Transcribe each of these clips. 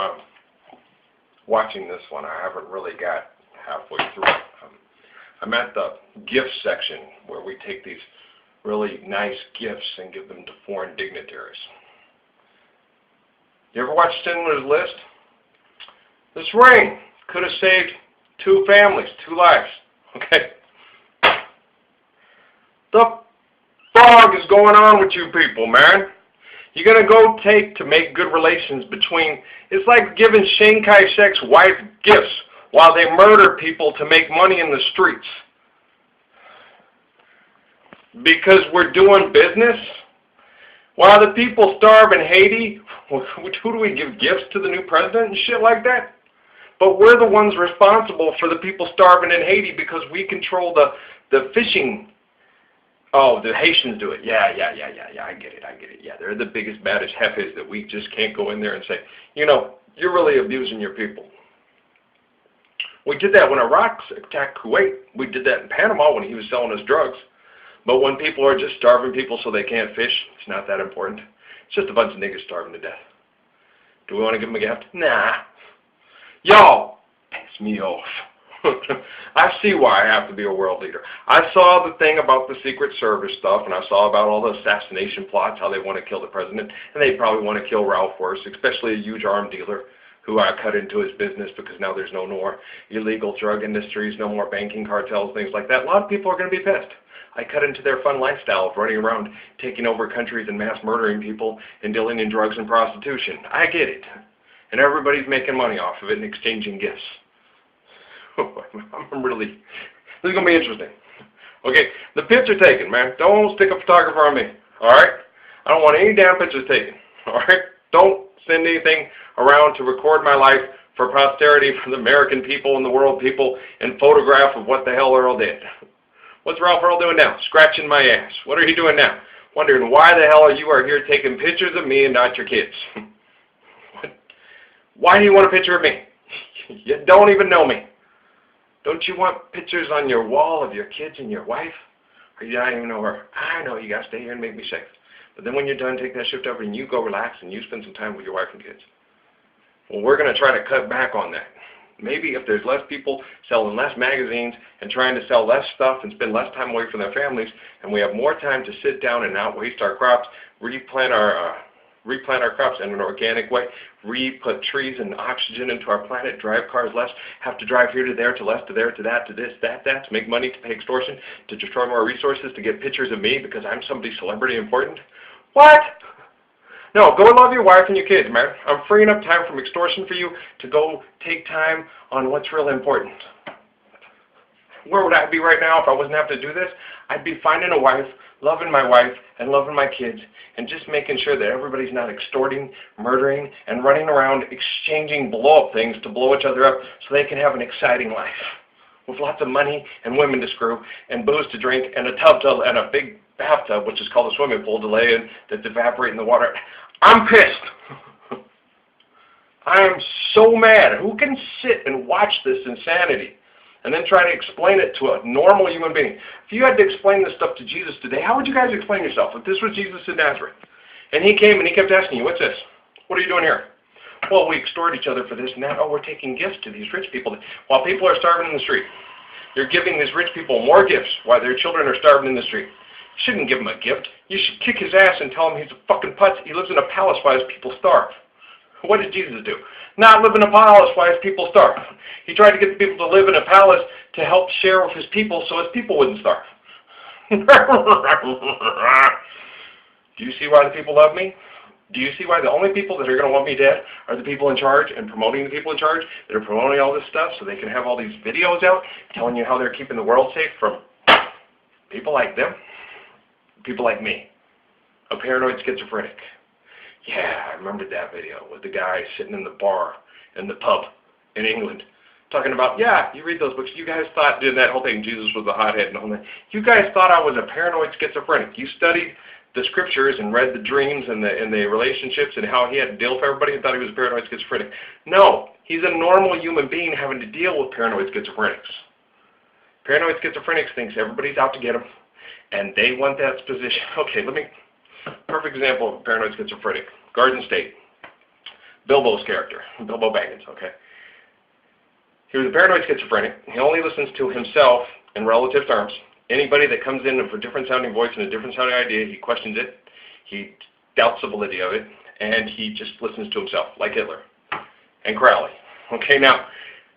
I'm watching this one. I haven't really got halfway through it. I'm at the gifts section where we take these really nice gifts and give them to foreign dignitaries. You ever watch Schindler's List? This ring could have saved 2 families, 2 lives. Okay? The fog is going on with you people, man. You're going to go take to make good relations between, it's like giving Chiang Kai-shek's wife gifts while they murder people to make money in the streets. Because we're doing business? While the people starve in Haiti, who do we give gifts to the new president and shit like that? But we're the ones responsible for the people starving in Haiti because we control the fishing. Oh, the Haitians do it. Yeah, I get it. Yeah, they're the biggest, baddest heifers that we just can't go in there and say, you know, you're really abusing your people. We did that when Iraq attacked Kuwait. We did that in Panama when he was selling us drugs. But when people are just starving people so they can't fish, it's not that important. It's just a bunch of niggas starving to death. Do we want to give them a gift? Nah. Y'all piss me off. I see why I have to be a world leader. I saw the thing about the Secret Service stuff, and I saw about all the assassination plots, how they want to kill the president, and they probably want to kill Ralph Horst, especially a huge arm dealer who I cut into his business because now there's no more illegal drug industries, no more banking cartels, things like that. A lot of people are going to be pissed. I cut into their fun lifestyle of running around, taking over countries and mass murdering people and dealing in drugs and prostitution. I get it. And everybody's making money off of it and exchanging gifts. I'm really, this is going to be interesting. Okay, the picture taken, man. Don't stick a photographer on me, all right? I don't want any damn pictures taken, all right? Don't send anything around to record my life for posterity for the American people and the world people and photograph of what the hell Earl did. What's Ralph Earl doing now? Scratching my ass. What are you doing now? Wondering why the hell you are here taking pictures of me and not your kids. Why do you want a picture of me? You don't even know me. Don't you want pictures on your wall of your kids and your wife? Or you don't even know her? I know, you got to stay here and make me safe. But then when you're done, take that shift over and you go relax and you spend some time with your wife and kids. Well, we're going to try to cut back on that. Maybe if there's less people selling less magazines and trying to sell less stuff and spend less time away from their families, and we have more time to sit down and not waste our crops, replant our crops in an organic way, put trees and oxygen into our planet, drive cars less, have to drive here to there, to less, to there, to that, to this, that, to make money, to pay extortion, to destroy more resources, to get pictures of me because I'm somebody celebrity important. What? No, go love your wife and your kids, man. I'm freeing up time from extortion for you to go take time on what's really important. Where would I be right now if I wasn't having to do this? I'd be finding a wife, loving my wife, and loving my kids, and just making sure that everybody's not extorting, murdering, and running around exchanging blow-up things to blow each other up so they can have an exciting life with lots of money and women to screw and booze to drink and a big bathtub, which is called a swimming pool, to lay in that's evaporating the water. I'm pissed. I am so mad. Who can sit and watch this insanity and then try to explain it to a normal human being? If you had to explain this stuff to Jesus today, how would you guys explain yourself if this was Jesus in Nazareth? And he came and he kept asking you, what's this? What are you doing here? Well, we extort each other for this and that. Oh, we're taking gifts to these rich people. While people are starving in the street, you're giving these rich people more gifts while their children are starving in the street. You shouldn't give him a gift. You should kick his ass and tell him he's a fucking putz. He lives in a palace while his people starve. What did Jesus do? Not live in a palace while his people starve. He tried to get the people to live in a palace to help share with his people so his people wouldn't starve. Do you see why the people love me? Do you see why the only people that are going to want me dead are the people in charge and promoting the people in charge that are promoting all this stuff so they can have all these videos out telling you how they're keeping the world safe from people like them, people like me, a paranoid schizophrenic. Yeah, I remember that video with the guy sitting in the bar in the pub in England talking about, yeah, you read those books. You guys thought, did that whole thing, Jesus was a hothead and all that. You guys thought I was a paranoid schizophrenic. You studied the scriptures and read the dreams and the relationships and how he had to deal with everybody and thought he was a paranoid schizophrenic. No, he's a normal human being having to deal with paranoid schizophrenics. Paranoid schizophrenics thinks everybody's out to get him, and they want that position. Okay, perfect example of a paranoid schizophrenic. Garden State. Bilbo's character, Bilbo Baggins, okay? He was a paranoid schizophrenic. He only listens to himself in relative terms. Anybody that comes in with a different sounding voice and a different sounding idea, he questions it, he doubts the validity of it, and he just listens to himself, like Hitler and Crowley. Okay, now,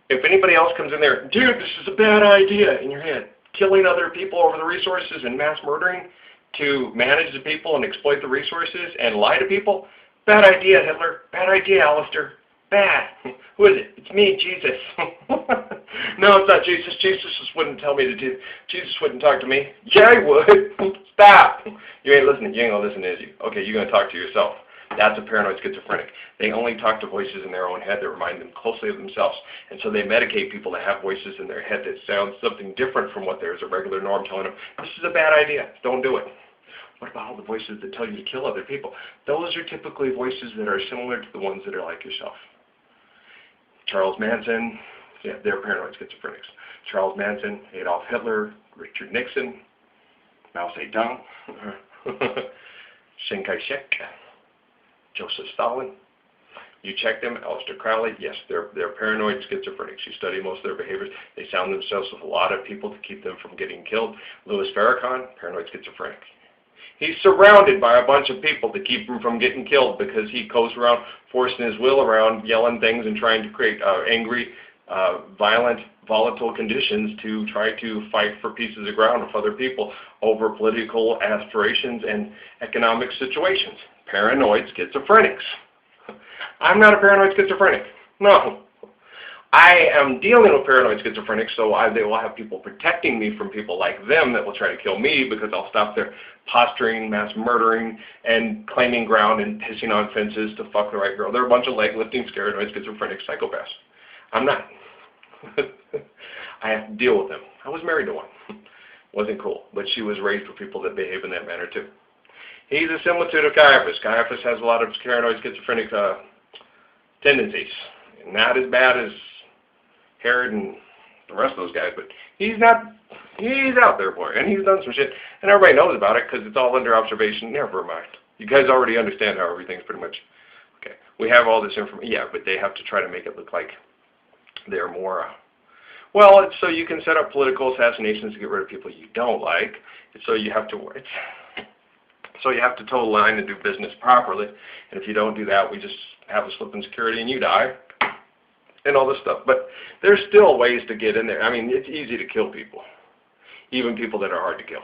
if anybody else comes in there, dude, this is a bad idea in your head, killing other people over the resources and mass murdering to manage the people and exploit the resources and lie to people, bad idea, Hitler, bad idea, Alistair, bad. Who is it? It's me, Jesus. No, it's not Jesus. Jesus wouldn't tell me to do. Jesus wouldn't talk to me. Yeah, he would. Stop. You ain't listening. You ain't gonna listen, is you? Okay, you're gonna talk to yourself. That's a paranoid schizophrenic. They only talk to voices in their own head that remind them closely of themselves. And so they medicate people that have voices in their head that sound something different from what there's a regular norm telling them, this is a bad idea, don't do it. What about all the voices that tell you to kill other people? Those are typically voices that are similar to the ones that are like yourself. Charles Manson, yeah, they're paranoid schizophrenics. Charles Manson, Adolf Hitler, Richard Nixon, Mao Zedong, Chiang Kai-shek, Joseph Stalin. You check them, Aleister Crowley, yes, they're paranoid schizophrenics. You study most of their behaviors. They sound themselves with a lot of people to keep them from getting killed. Louis Farrakhan, paranoid schizophrenic. He's surrounded by a bunch of people to keep him from getting killed because he goes around forcing his will around, yelling things and trying to create angry, violent, volatile conditions to try to fight for pieces of ground with other people over political aspirations and economic situations. Paranoid schizophrenics. I'm not a paranoid schizophrenic. No. I am dealing with paranoid schizophrenics, so they will have people protecting me from people like them that will try to kill me because I'll stop their posturing, mass murdering, and claiming ground and pissing on fences to fuck the right girl. They're a bunch of leg-lifting, paranoid schizophrenic psychopaths. I'm not. I have to deal with them. I was married to one. Wasn't cool, but she was raised with people that behave in that manner too. He's a similitude of Caiaphas. Caiaphas has a lot of paranoid schizophrenic tendencies. Not as bad as Herod and the rest of those guys, but he's out there, boy, and he's done some shit, and everybody knows about it because it's all under observation. Never mind. You guys already understand how everything's pretty much, okay, we have all this information, yeah, but they have to try to make it look like they're more, well, it's so you can set up political assassinations to get rid of people you don't like, so you have to, so you have to toe the line and do business properly, and if you don't do that, we just have a slip in security and you die. And all this stuff. But there's still ways to get in there. I mean, it's easy to kill people, even people that are hard to kill.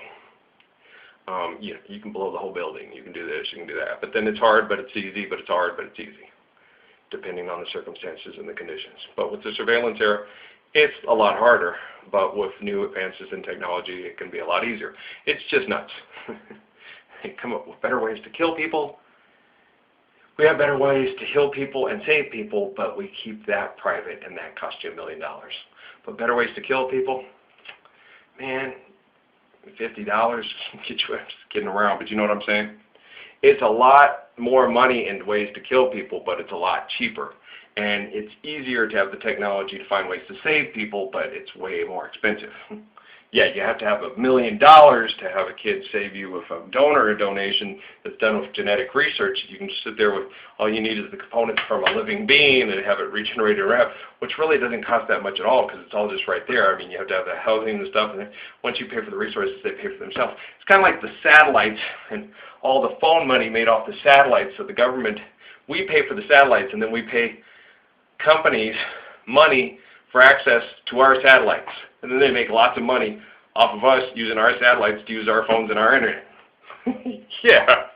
You can blow the whole building. You can do this. You can do that. But then it's hard, but it's easy. But it's hard, but it's easy, depending on the circumstances and the conditions. But with the surveillance era, it's a lot harder. But with new advances in technology, it can be a lot easier. It's just nuts. They come up with better ways to kill people. We have better ways to heal people and save people, but we keep that private, and that costs you $1 million. But better ways to kill people, man, $50 get you kidding around, but you know what I'm saying? It's a lot more money in ways to kill people, but it's a lot cheaper. And it's easier to have the technology to find ways to save people, but it's way more expensive. Yeah, you have to have $1 million to have a kid save you with a donation that's done with genetic research. You can just sit there with all you need is the components from a living being and have it regenerated around, which really doesn't cost that much at all because it's all just right there. I mean, you have to have the housing and stuff, and then once you pay for the resources, they pay for themselves. It's kind of like the satellites and all the phone money made off the satellites. So the government, we pay for the satellites, and then we pay companies money for access to our satellites. And then they make lots of money off of us using our satellites to use our phones and our internet. Yeah.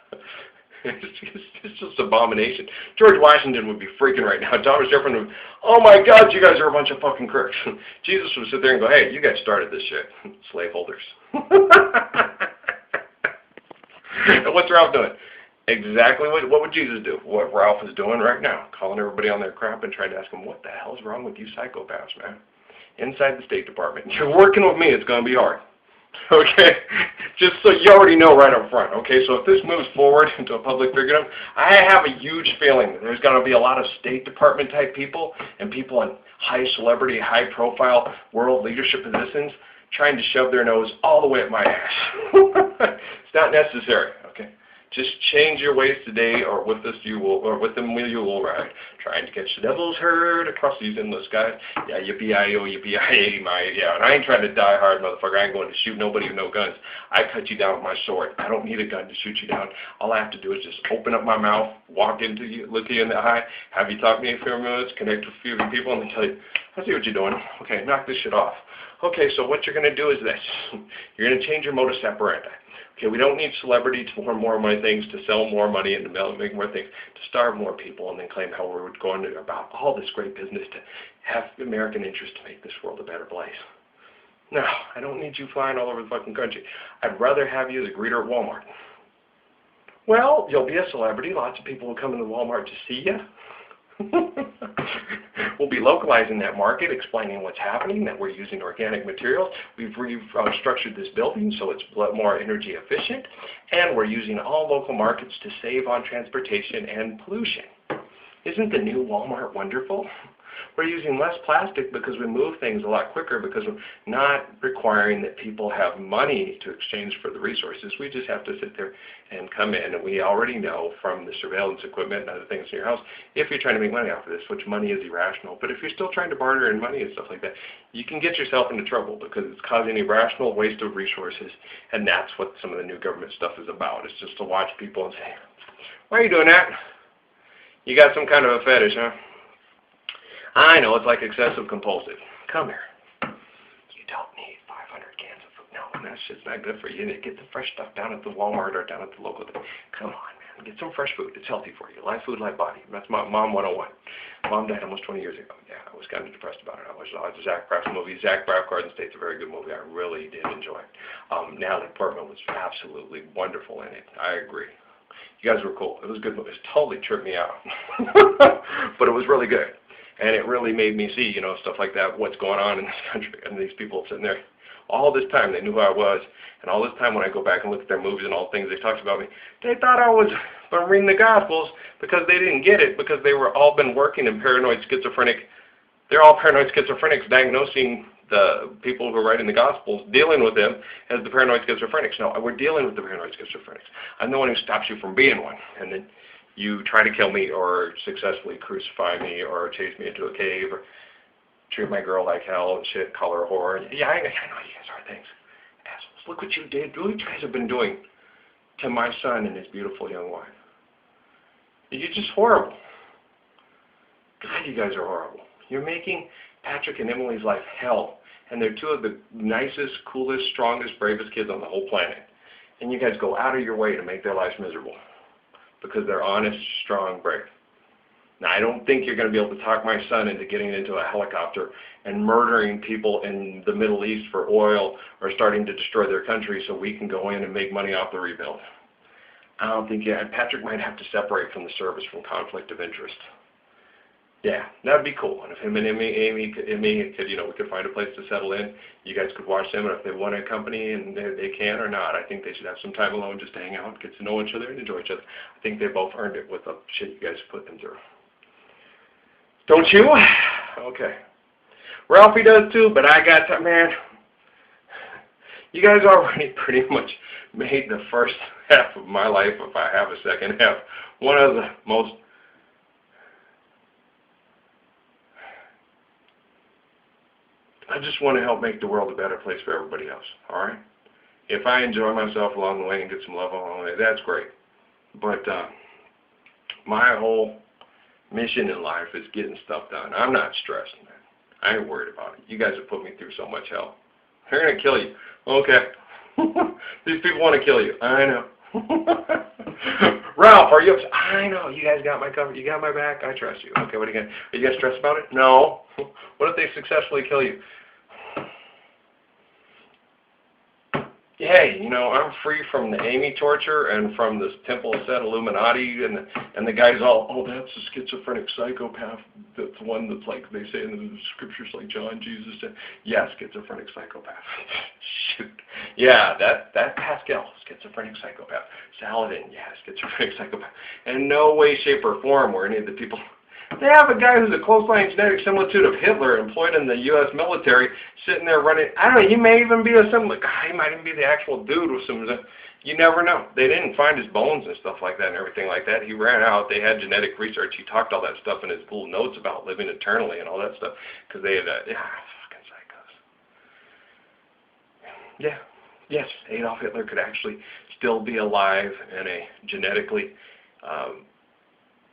It's just abomination. George Washington would be freaking right now. Thomas Jefferson would, oh my God, you guys are a bunch of fucking crooks. Jesus would sit there and go, hey, you guys started this shit, slaveholders. And what's Ralph doing? Exactly what would Jesus do? What Ralph is doing right now, calling everybody on their crap and trying to ask them, what the hell's wrong with you psychopaths, man? Inside the State Department. You're working with me, it's going to be hard. Okay? Just so you already know right up front. Okay, so if this moves forward into a public figure, I have a huge feeling that there's going to be a lot of State Department type people and people in high celebrity, high profile world leadership positions trying to shove their nose all the way up my ass. It's not necessary. Okay? Just change your ways today, or with us you will, or with them you will ride. Trying to catch the devil's herd across these endless skies. Yeah, yippee-i-o, yippee-i-ay, yeah. And I ain't trying to die hard, motherfucker. I ain't going to shoot nobody with no guns. I cut you down with my sword. I don't need a gun to shoot you down. All I have to do is just open up my mouth, walk into you, look you in the eye, have you talk to me a few minutes, connect with a few people, and then tell you, I see what you're doing. Okay, knock this shit off. Okay, so what you're going to do is this. You're going to change your modus operandi. Okay, we don't need celebrity to learn more money things, to sell more money and to make more things, to starve more people and then claim how we're going to, about all this great business to have American interest to make this world a better place. No, I don't need you flying all over the fucking country. I'd rather have you as a greeter at Walmart. Well, you'll be a celebrity. Lots of people will come into Walmart to see you. We'll be localizing that market, explaining what's happening, that we're using organic materials. We've restructured this building so it's more energy efficient, and we're using all local markets to save on transportation and pollution. Isn't the new Walmart wonderful? We're using less plastic because we move things a lot quicker, because we're not requiring that people have money to exchange for the resources. We just have to sit there and come in, and we already know from the surveillance equipment and other things in your house, if you're trying to make money off of this, which money is irrational, but if you're still trying to barter in money and stuff like that, you can get yourself into trouble because it's causing irrational waste of resources, and that's what some of the new government stuff is about. It's just to watch people and say, why are you doing that? You got some kind of a fetish, huh? I know, it's like excessive compulsive. Come here. You don't need 500 cans of food. No, that shit's not good for you. Get the fresh stuff down at the Walmart or down at the local. Come on, man. Get some fresh food. It's healthy for you. Live food, live body. That's my Mom 101. Mom died almost 20 years ago. Yeah, I was kind of depressed about it. I watched the Zach Braff movie. Zach Braff, Garden State's a very good movie. I really did enjoy it. Natalie Portman was absolutely wonderful in it. I agree. You guys were cool. It was a good movie. It totally tripped me out. But it was really good. And it really made me see, stuff like that, what's going on in this country. And these people sitting there, all this time they knew who I was. And all this time when I go back and look at their movies and all the things they talked about me, they thought I was reading the Gospels because they didn't get it, because they were all been working in paranoid schizophrenic. They're all paranoid schizophrenics, diagnosing the people who are writing the Gospels, dealing with them as the paranoid schizophrenics. No, we're dealing with the paranoid schizophrenics. I'm the one who stops you from being one. And then you try to kill me or successfully crucify me or chase me into a cave or treat my girl like hell and shit, call her a whore. Yeah, I know you guys are things. Assholes. Look what you did. Look what you guys have been doing to my son and his beautiful young wife. You're just horrible. God, you guys are horrible. You're making Patrick and Emily's life hell. And they're two of the nicest, coolest, strongest, bravest kids on the whole planet. And you guys go out of your way to make their lives miserable. Because they're honest, strong, brave. Now, I don't think you're going to be able to talk my son into getting into a helicopter and murdering people in the Middle East for oil or starting to destroy their country so we can go in and make money off the rebuild. I don't think Patrick might have to separate from the service from conflict of interest. Yeah, that would be cool. And if him and Amy could, we could find a place to settle in. You guys could watch them, and if they want a company and they can or not, I think they should have some time alone just to hang out, get to know each other, and enjoy each other. I think they both earned it with the shit you guys put them through. Don't you? Okay. Ralphie does too, but I got to, man. You guys already pretty much made the first half of my life, if I have a second half, one of the most I just want to help make the world a better place for everybody else, all right? If I enjoy myself along the way and get some love along the way, that's great. But my whole mission in life is getting stuff done. I'm not stressed, man. I ain't worried about it. You guys have put me through so much hell. They're going to kill you. Okay. These people want to kill you. I know. Ralph, are you upset? I know. You guys got my cover. You got my back. I trust you. Okay, what are you going to... Are you guys stressed about it? No. What if they successfully kill you? Hey, I'm free from the Amy torture and from this Temple of Set Illuminati and the guys all, oh, that's a schizophrenic psychopath. That's the one that's like they say in the scriptures, like John, Jesus said. Yeah, schizophrenic psychopath. Shoot. Yeah, that Pascal, schizophrenic psychopath. Saladin, yeah, schizophrenic psychopath. And no way, shape, or form were any of the people They have a guy who's a close-line genetic similitude of Hitler employed in the U.S. military sitting there running. I don't know, he may even be a similar guy. He might even be the actual dude with some, you never know. They didn't find his bones and stuff like that and everything like that. He ran out. They had genetic research. He talked all that stuff in his little notes about living eternally and all that stuff because they had, fucking psychos. Yeah. Yes, Adolf Hitler could actually still be alive in a genetically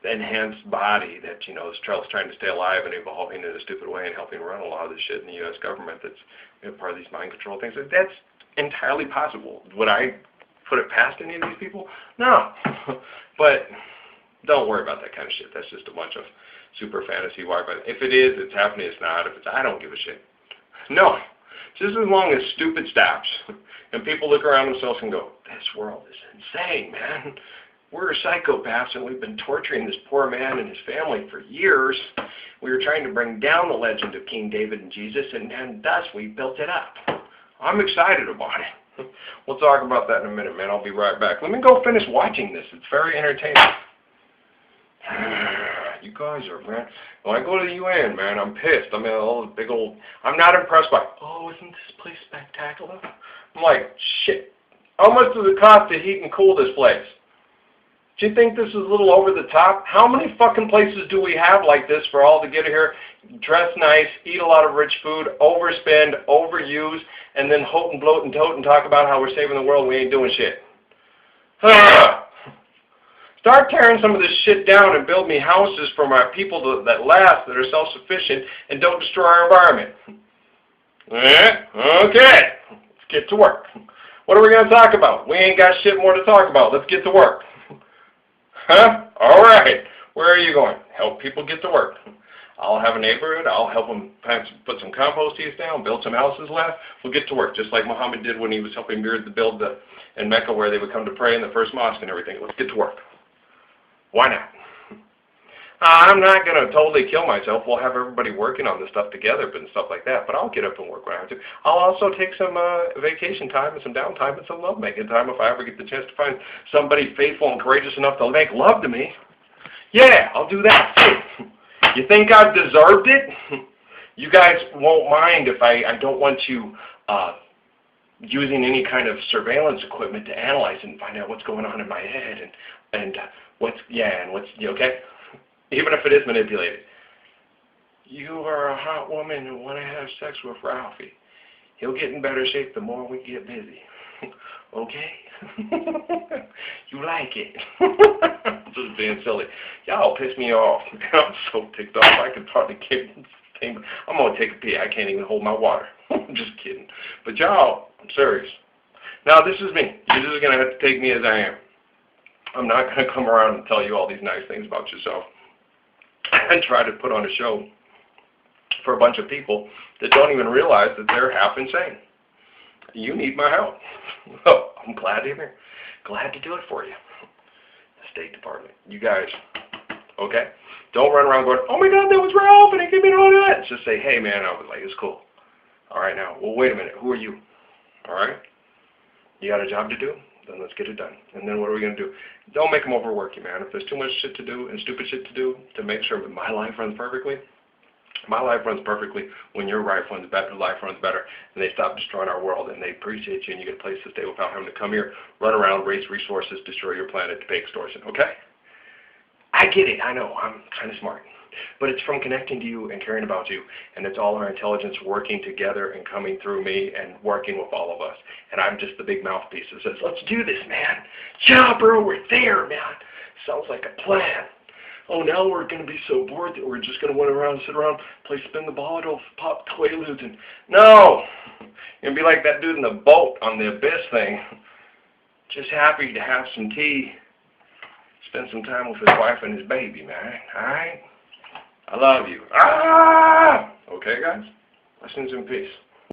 enhanced body that, you know, is trying to stay alive and evolving in a stupid way and helping run a lot of this shit in the U.S. government that's, you know, part of these mind control things. That's entirely possible. Would I put it past any of these people? No. But don't worry about that kind of shit. That's just a bunch of super fantasy Wi-Fi. If it is, it's happening. It's not. If it's, I don't give a shit. No. Just as long as stupid stops and people look around themselves and go, this world is insane, man. We're psychopaths and we've been torturing this poor man and his family for years. We were trying to bring down the legend of King David and Jesus, and thus we built it up. I'm excited about it. We'll talk about that in a minute, man. I'll be right back. Let me go finish watching this. It's very entertaining. You guys are, man. When I go to the UN, man, I'm pissed. I mean, all the big old, I'm not impressed by, oh, isn't this place spectacular? I'm like, shit. How much does it cost to heat and cool this place? Do you think this is a little over the top? How many fucking places do we have like this for all to get here, dress nice, eat a lot of rich food, overspend, overuse, and then hote and bloat and tote and talk about how we're saving the world and we ain't doing shit? Start tearing some of this shit down and build me houses for my people that last, that are self-sufficient, and don't destroy our environment. Okay, let's get to work. What are we going to talk about? We ain't got shit more to talk about. Let's get to work. Huh? All right. Where are you going? Help people get to work. I'll have a neighborhood. I'll help them put some compost heaps down, build some houses left. We'll get to work, just like Muhammad did when he was helping build in Mecca where they would come to pray in the first mosque and everything. Let's get to work. Why not? I'm not going to totally kill myself. We'll have everybody working on this stuff together and stuff like that, but I'll get up and work when I have to. I'll also take some vacation time and some downtime and some love-making time if I ever get the chance to find somebody faithful and courageous enough to make love to me. Yeah, I'll do that too. You think I've deserved it? You guys won't mind if I don't want you using any kind of surveillance equipment to analyze it and find out what's going on in my head and what's okay? Even if it is manipulated. You are a hot woman and want to have sex with Ralphie. He'll get in better shape the more we get busy. Okay? You like it. Just being silly. Y'all piss me off. I'm so ticked off I can hardly get anything. I'm going to take a pee. I can't even hold my water. I'm just kidding. But y'all, I'm serious. Now this is me. You're just going to have to take me as I am. I'm not going to come around and tell you all these nice things about yourself and try to put on a show for a bunch of people that don't even realize that they're half insane. You need my help. Oh, I'm glad to hear. Glad to do it for you. The State Department. You guys, okay? Don't run around going, oh my God, that was Ralph, and he gave me all that. Just say, hey man, I was like, it's cool. All right now, well wait a minute, who are you? All right? You got a job to do? Then let's get it done. And then what are we going to do? Don't make them overwork you, man. If there's too much shit to do and stupid shit to do to make sure that my life runs perfectly, my life runs perfectly when your life runs better, and they stop destroying our world, and they appreciate you, and you get a place to stay without having to come here, run around, waste resources, destroy your planet to pay extortion, okay? I get it. I know. I'm kind of smart. But it's from connecting to you and caring about you, and it's all our intelligence working together and coming through me and working with all of us. And I'm just the big mouthpiece that says, let's do this, man. Yeah, bro, we're there, man. Sounds like a plan. Oh, now we're going to be so bored that we're just going to run around and sit around, play spin the ball, it'll pop Quaaludes. And no! You're going to be like that dude in the boat on the Abyss thing. Just happy to have some tea, spend some time with his wife and his baby, man. All right? I love you. Ah! Okay, guys? Blessings and peace.